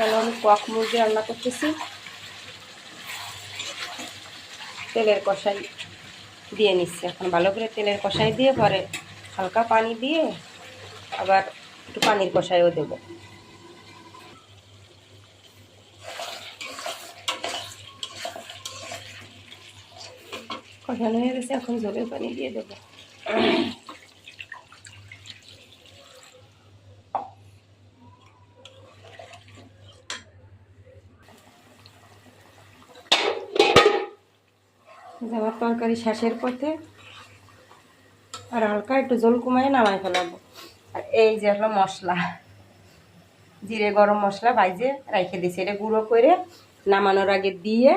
হলো আমি কক মুরগি রান্না করতেছি। তেলের কষাই দিয়ে নিচ্ছি এখন, ভালো করে তেলের কষাই দিয়ে পরে হালকা পানি দিয়ে আবার একটু পানির কষাইও দেবো। কষানো হয়ে গেছে, এখন ঝোলের পানি দিয়ে দেবো। আমার তরকারি শেষের পথে, আর হালকা একটু ঝোল কমায় নামাই ফেলাবো। আর এই যে হলো মশলা, জিরে গরম মশলা ভাইজে রেখে দিছি, এটা গুঁড়ো করে নামানোর আগে দিয়ে